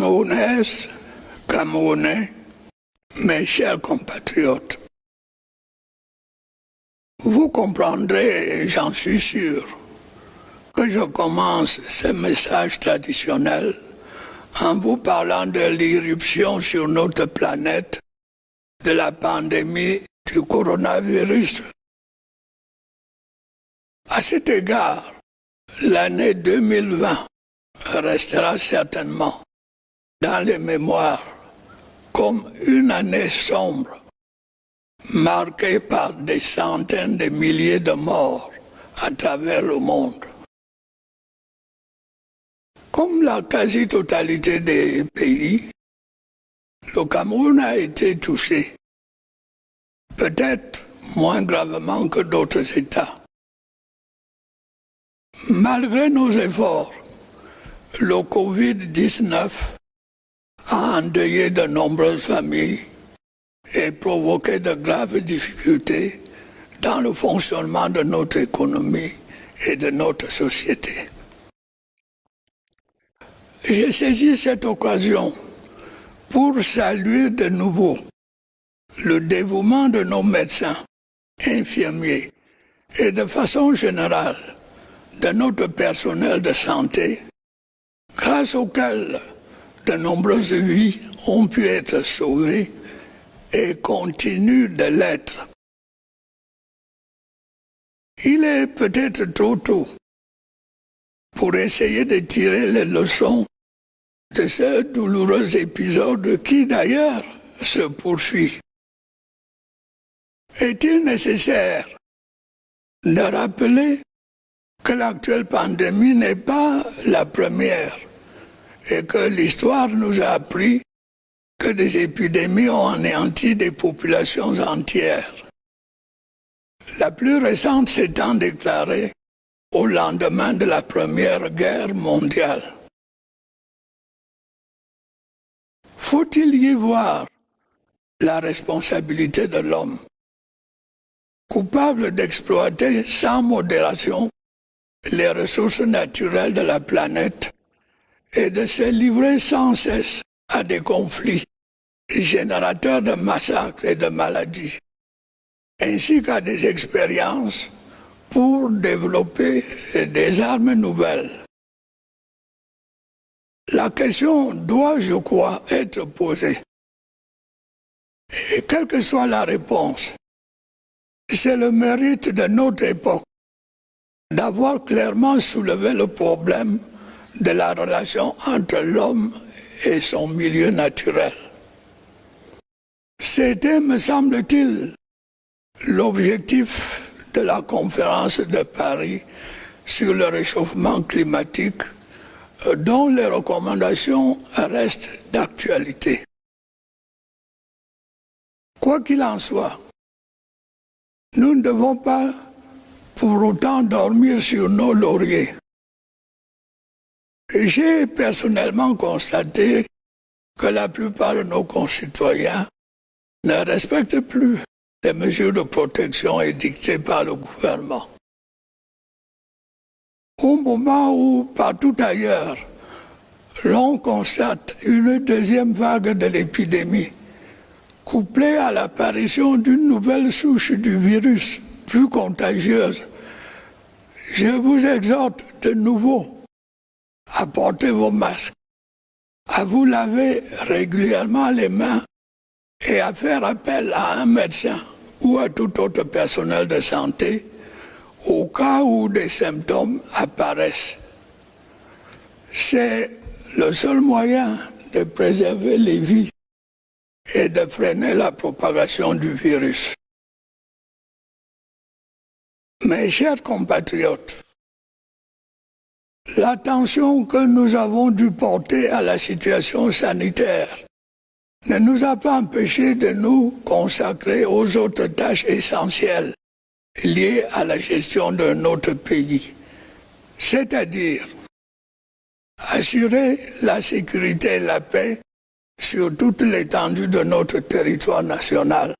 Camerounaises, Camerounais, mes chers compatriotes, vous comprendrez, j'en suis sûr, que je commence ce message traditionnel en vous parlant de l'irruption sur notre planète de la pandémie du coronavirus. À cet égard, l'année 2020 restera certainement dans les mémoires comme une année sombre, marquée par des centaines de milliers de morts à travers le monde. Comme la quasi-totalité des pays, le Cameroun a été touché, peut-être moins gravement que d'autres États. Malgré nos efforts, le Covid-19 a endeuillé de nombreuses familles et provoqué de graves difficultés dans le fonctionnement de notre économie et de notre société. J'ai saisi cette occasion pour saluer de nouveau le dévouement de nos médecins, infirmiers et de façon générale de notre personnel de santé, grâce auquel de nombreuses vies ont pu être sauvées et continuent de l'être. Il est peut-être trop tôt pour essayer de tirer les leçons de ce douloureux épisode qui d'ailleurs se poursuit. Est-il nécessaire de rappeler que l'actuelle pandémie n'est pas la première et que l'histoire nous a appris que des épidémies ont anéanti des populations entières. La plus récente s'étant déclarée au lendemain de la Première Guerre mondiale. Faut-il y voir la responsabilité de l'homme, coupable d'exploiter sans modération les ressources naturelles de la planète et de se livrer sans cesse à des conflits générateurs de massacres et de maladies, ainsi qu'à des expériences pour développer des armes nouvelles. La question doit, je crois, être posée. Et quelle que soit la réponse, c'est le mérite de notre époque d'avoir clairement soulevé le problème de la relation entre l'homme et son milieu naturel. C'était, me semble-t-il, l'objectif de la conférence de Paris sur le réchauffement climatique, dont les recommandations restent d'actualité. Quoi qu'il en soit, nous ne devons pas pour autant dormir sur nos lauriers. J'ai personnellement constaté que la plupart de nos concitoyens ne respectent plus les mesures de protection édictées par le gouvernement. Au moment où, partout ailleurs, l'on constate une deuxième vague de l'épidémie, couplée à l'apparition d'une nouvelle souche du virus plus contagieuse, je vous exhorte de nouveau à porter vos masques, à vous laver régulièrement les mains et à faire appel à un médecin ou à tout autre personnel de santé au cas où des symptômes apparaissent. C'est le seul moyen de préserver les vies et de freiner la propagation du virus. Mes chers compatriotes, l'attention que nous avons dû porter à la situation sanitaire ne nous a pas empêchés de nous consacrer aux autres tâches essentielles liées à la gestion de notre pays, c'est-à-dire assurer la sécurité et la paix sur toute l'étendue de notre territoire national,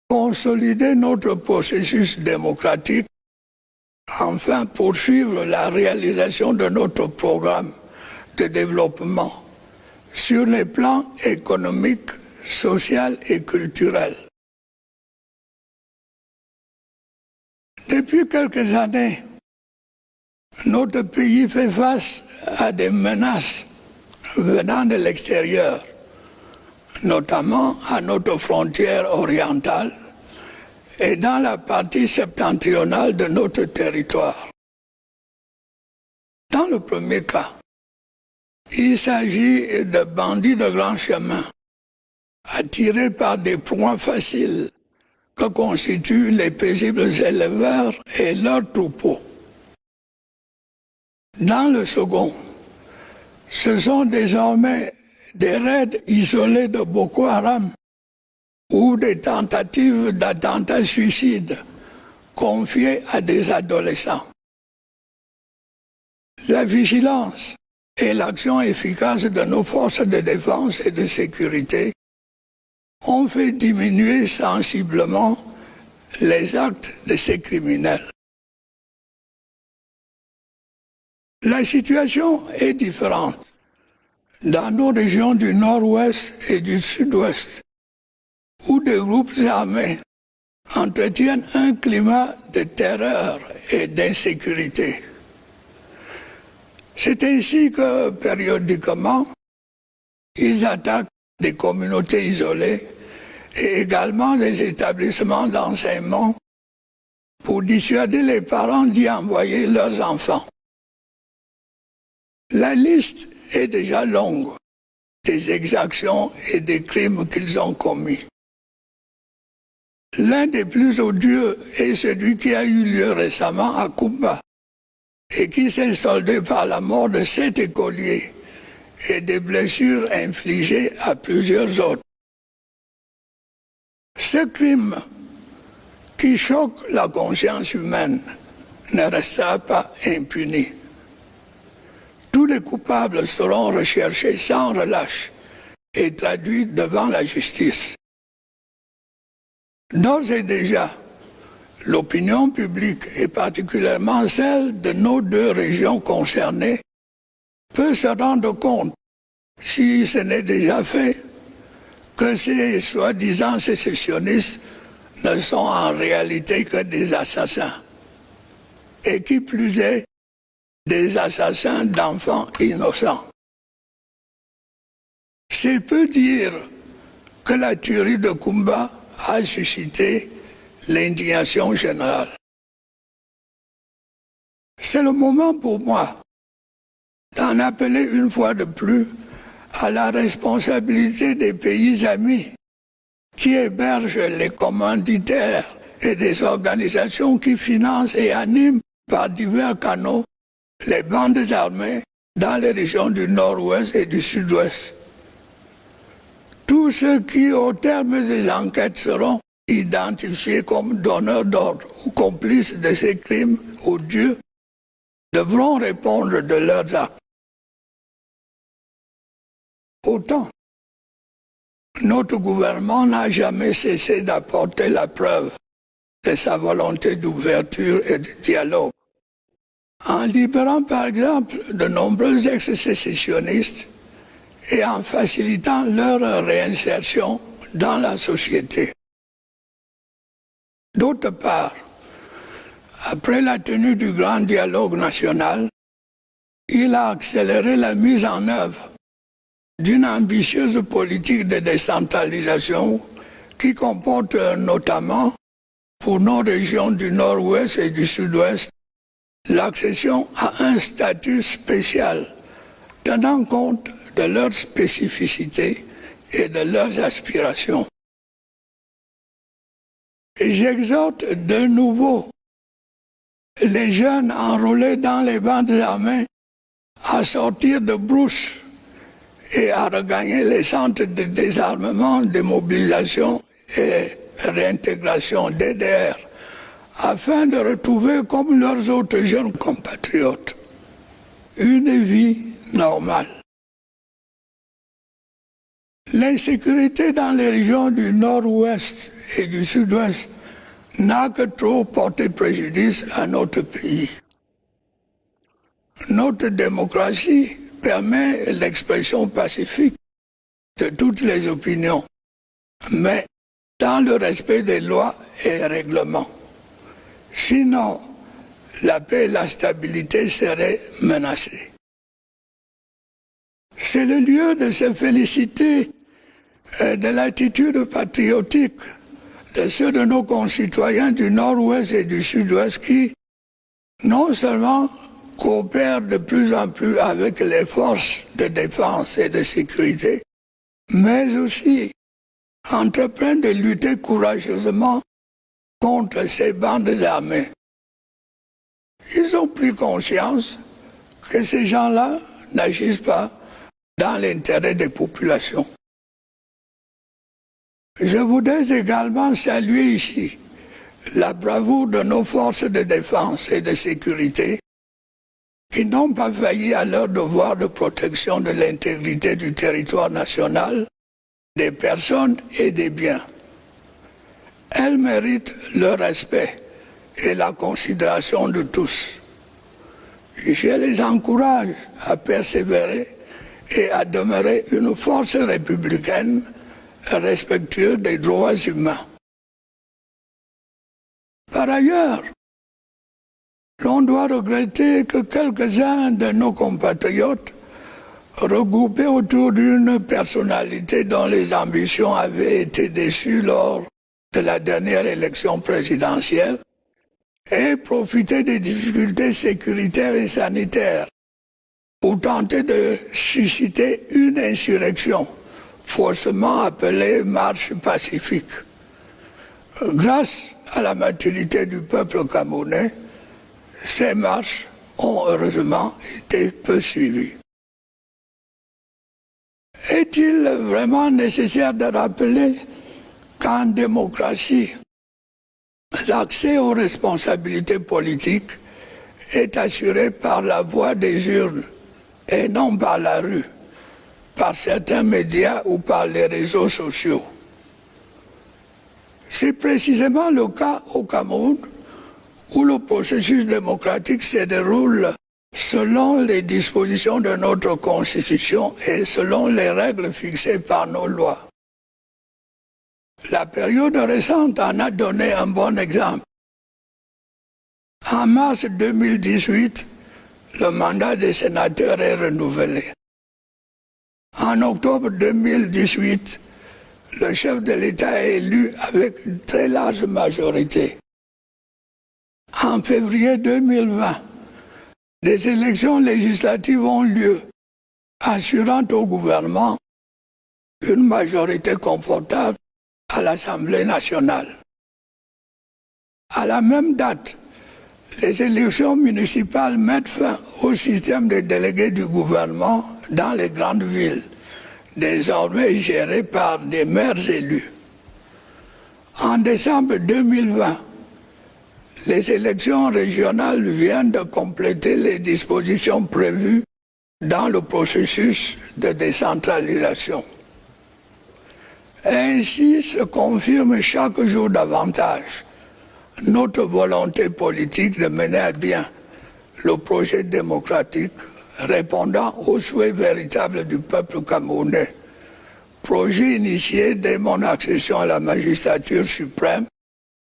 consolider notre processus démocratique, enfin poursuivre la réalisation de notre programme de développement sur les plans économiques, social et culturel. Depuis quelques années, notre pays fait face à des menaces venant de l'extérieur, notamment à notre frontière orientale et dans la partie septentrionale de notre territoire. Dans le premier cas, il s'agit de bandits de grand chemin, attirés par des proies faciles que constituent les paisibles éleveurs et leurs troupeaux. Dans le second, ce sont désormais des raids isolés de Boko Haram ou des tentatives d'attentats suicides confiées à des adolescents. La vigilance et l'action efficace de nos forces de défense et de sécurité ont fait diminuer sensiblement les actes de ces criminels. La situation est différente dans nos régions du nord-ouest et du sud-ouest, où des groupes armés entretiennent un climat de terreur et d'insécurité. C'est ainsi que, périodiquement, ils attaquent des communautés isolées et également des établissements d'enseignement pour dissuader les parents d'y envoyer leurs enfants. La liste est déjà longue des exactions et des crimes qu'ils ont commis. L'un des plus odieux est celui qui a eu lieu récemment à Kumba et qui s'est soldé par la mort de 7 écoliers et des blessures infligées à plusieurs autres. Ce crime qui choque la conscience humaine ne restera pas impuni. Tous les coupables seront recherchés sans relâche et traduits devant la justice. D'ores et déjà, l'opinion publique, et particulièrement celle de nos 2 régions concernées, peut se rendre compte, si ce n'est déjà fait, que ces soi-disant sécessionnistes ne sont en réalité que des assassins, et qui plus est, des assassins d'enfants innocents. C'est peu dire que la tuerie de Kumba a suscité l'indignation générale. C'est le moment pour moi d'en appeler une fois de plus à la responsabilité des pays amis qui hébergent les commanditaires et des organisations qui financent et animent par divers canaux les bandes armées dans les régions du nord-ouest et du sud-ouest. Tous ceux qui, au terme des enquêtes, seront identifiés comme donneurs d'ordre ou complices de ces crimes odieux devront répondre de leurs actes. Autant, notre gouvernement n'a jamais cessé d'apporter la preuve de sa volonté d'ouverture et de dialogue, en libérant par exemple de nombreux ex-sécessionnistes et en facilitant leur réinsertion dans la société. D'autre part, après la tenue du grand dialogue national, il a accéléré la mise en œuvre d'une ambitieuse politique de décentralisation qui comporte notamment, pour nos régions du nord-ouest et du sud-ouest, l'accession à un statut spécial tenant compte de leurs spécificités et de leurs aspirations. J'exhorte de nouveau les jeunes enrôlés dans les bandes armées à sortir de brousse et à regagner les centres de désarmement, de mobilisation et réintégration DDR, afin de retrouver, comme leurs autres jeunes compatriotes, une vie normale. L'insécurité dans les régions du nord-ouest et du sud-ouest n'a que trop porté préjudice à notre pays. Notre démocratie permet l'expression pacifique de toutes les opinions, mais dans le respect des lois et règlements. Sinon, la paix et la stabilité seraient menacées. C'est le lieu de se féliciter de l'attitude patriotique de ceux de nos concitoyens du Nord-Ouest et du Sud-Ouest qui, non seulement coopèrent de plus en plus avec les forces de défense et de sécurité, mais aussi entreprennent de lutter courageusement contre ces bandes armées. Ils ont pris conscience que ces gens-là n'agissent pas dans l'intérêt des populations. Je voudrais également saluer ici la bravoure de nos forces de défense et de sécurité qui n'ont pas failli à leur devoir de protection de l'intégrité du territoire national, des personnes et des biens. Elles méritent le respect et la considération de tous. Je les encourage à persévérer et à demeurer une force républicaine respectueuse des droits humains. Par ailleurs, l'on doit regretter que quelques-uns de nos compatriotes, regroupés autour d'une personnalité dont les ambitions avaient été déçues lors de la dernière élection présidentielle, aient profité des difficultés sécuritaires et sanitaires pour tenter de susciter une insurrection, faussement appelée marche pacifique. Grâce à la maturité du peuple camerounais, ces marches ont heureusement été peu suivies. Est-il vraiment nécessaire de rappeler qu'en démocratie, l'accès aux responsabilités politiques est assuré par la voie des urnes et non par la rue, par certains médias ou par les réseaux sociaux? C'est précisément le cas au Cameroun, où le processus démocratique se déroule selon les dispositions de notre Constitution et selon les règles fixées par nos lois. La période récente en a donné un bon exemple. En mars 2018, le mandat des sénateurs est renouvelé. En octobre 2018, le chef de l'État est élu avec une très large majorité. En février 2020, des élections législatives ont lieu, assurant au gouvernement une majorité confortable à l'Assemblée nationale. À la même date, les élections municipales mettent fin au système des délégués du gouvernement dans les grandes villes, désormais gérées par des maires élus. En décembre 2020, les élections régionales viennent de compléter les dispositions prévues dans le processus de décentralisation. Ainsi se confirme chaque jour davantage notre volonté politique de mener à bien le projet démocratique répondant aux souhaits véritables du peuple camerounais, projet initié dès mon accession à la magistrature suprême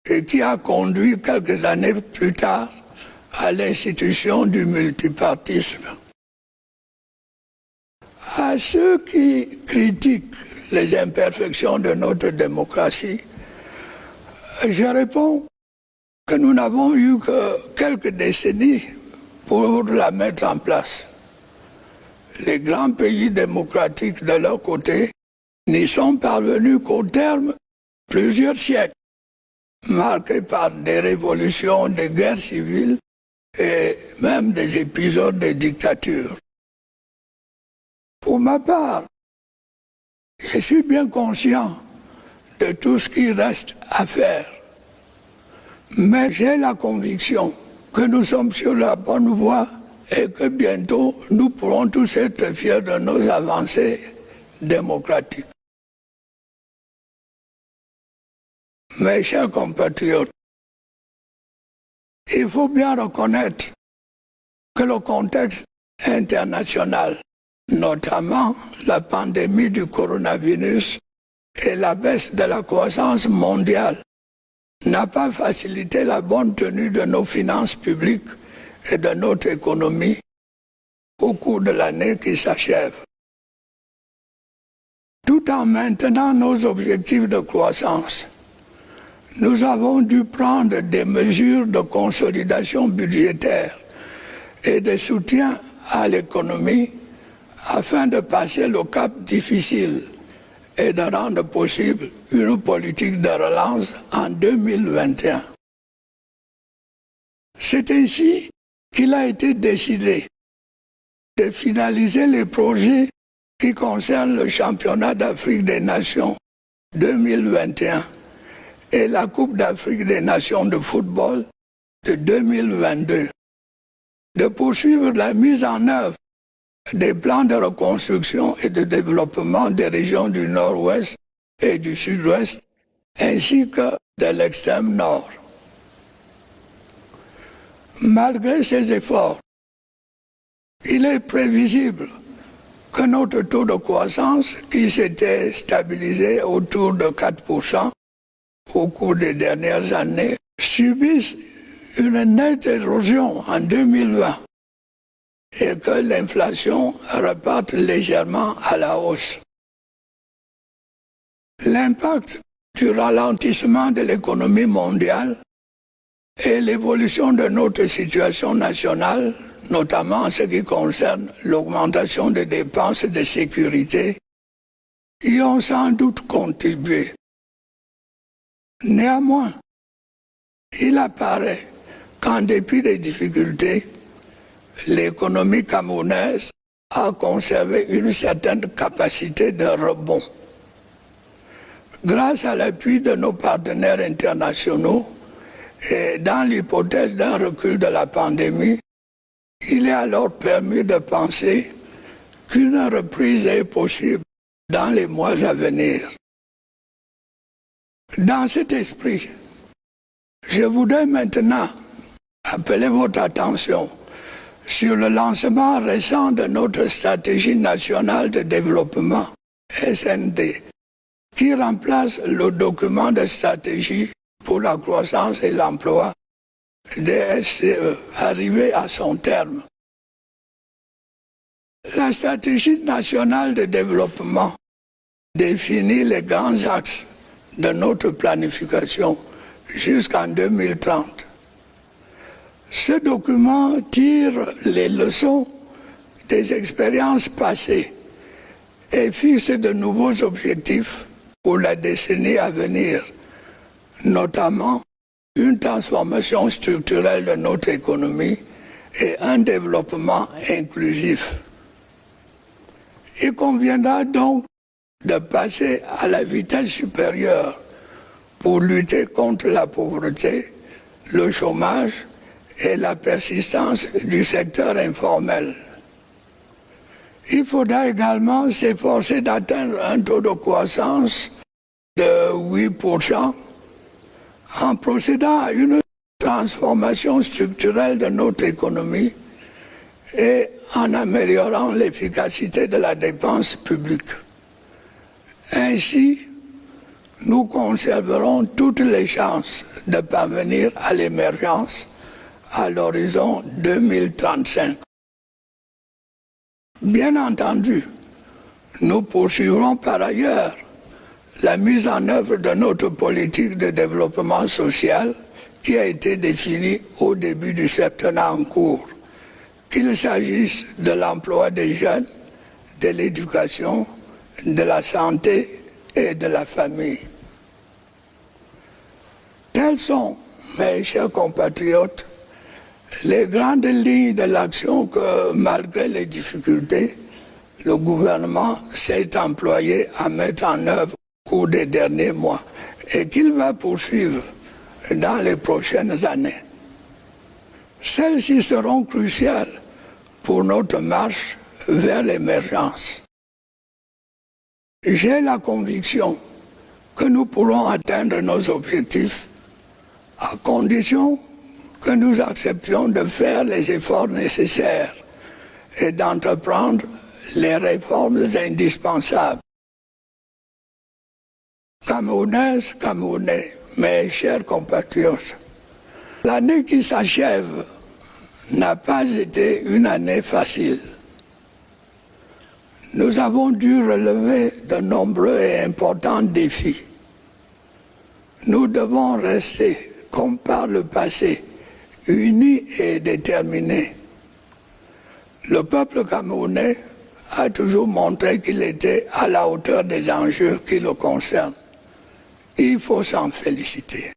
et qui a conduit quelques années plus tard à l'institution du multipartisme. À ceux qui critiquent les imperfections de notre démocratie, je réponds que nous n'avons eu que quelques décennies pour la mettre en place. Les grands pays démocratiques de leur côté n'y sont parvenus qu'au terme de plusieurs siècles, marqués par des révolutions, des guerres civiles et même des épisodes de dictature. Pour ma part, je suis bien conscient de tout ce qui reste à faire, mais j'ai la conviction que nous sommes sur la bonne voie et que bientôt nous pourrons tous être fiers de nos avancées démocratiques. Mes chers compatriotes, il faut bien reconnaître que le contexte international notamment la pandémie du coronavirus et la baisse de la croissance mondiale, n'a pas facilité la bonne tenue de nos finances publiques et de notre économie au cours de l'année qui s'achève. Tout en maintenant nos objectifs de croissance, nous avons dû prendre des mesures de consolidation budgétaire et de soutien à l'économie afin de passer le cap difficile et de rendre possible une politique de relance en 2021. C'est ainsi qu'il a été décidé de finaliser les projets qui concernent le championnat d'Afrique des Nations 2021 et la Coupe d'Afrique des Nations de football de 2022, de poursuivre la mise en œuvre des plans de reconstruction et de développement des régions du Nord-Ouest et du Sud-Ouest, ainsi que de l'extrême Nord. Malgré ces efforts, il est prévisible que notre taux de croissance, qui s'était stabilisé autour de 4% au cours des dernières années, subisse une nette érosion en 2020 et que l'inflation reparte légèrement à la hausse. L'impact du ralentissement de l'économie mondiale et l'évolution de notre situation nationale, notamment en ce qui concerne l'augmentation des dépenses de sécurité, y ont sans doute contribué. Néanmoins, il apparaît qu'en dépit des difficultés, l'économie camerounaise a conservé une certaine capacité de rebond. Grâce à l'appui de nos partenaires internationaux et dans l'hypothèse d'un recul de la pandémie, il est alors permis de penser qu'une reprise est possible dans les mois à venir. Dans cet esprit, je voudrais maintenant appeler votre attention sur le lancement récent de notre stratégie nationale de développement, SND, qui remplace le document de stratégie pour la croissance et l'emploi, DSCE, arrivé à son terme. La stratégie nationale de développement définit les grands axes de notre planification jusqu'en 2030. Ce document tire les leçons des expériences passées et fixe de nouveaux objectifs pour la décennie à venir, notamment une transformation structurelle de notre économie et un développement inclusif. Il conviendra donc de passer à la vitesse supérieure pour lutter contre la pauvreté, le chômage et la persistance du secteur informel. Il faudra également s'efforcer d'atteindre un taux de croissance de 8% en procédant à une transformation structurelle de notre économie et en améliorant l'efficacité de la dépense publique. Ainsi, nous conserverons toutes les chances de parvenir à l'émergence à l'horizon 2035. Bien entendu, nous poursuivrons par ailleurs la mise en œuvre de notre politique de développement social qui a été définie au début du septennat en cours, qu'il s'agisse de l'emploi des jeunes, de l'éducation, de la santé et de la famille. Telles sont, mes chers compatriotes, les grandes lignes de l'action que, malgré les difficultés, le gouvernement s'est employé à mettre en œuvre au cours des derniers mois et qu'il va poursuivre dans les prochaines années. Celles-ci seront cruciales pour notre marche vers l'émergence. J'ai la conviction que nous pourrons atteindre nos objectifs à condition que nous acceptions de faire les efforts nécessaires et d'entreprendre les réformes indispensables. Camerounaises, Camerounais, mes chers compatriotes, l'année qui s'achève n'a pas été une année facile. Nous avons dû relever de nombreux et importants défis. Nous devons rester, comme par le passé, unis et déterminés. Le peuple camerounais a toujours montré qu'il était à la hauteur des enjeux qui le concernent. Il faut s'en féliciter.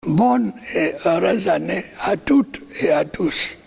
Bonne et heureuse année à toutes et à tous.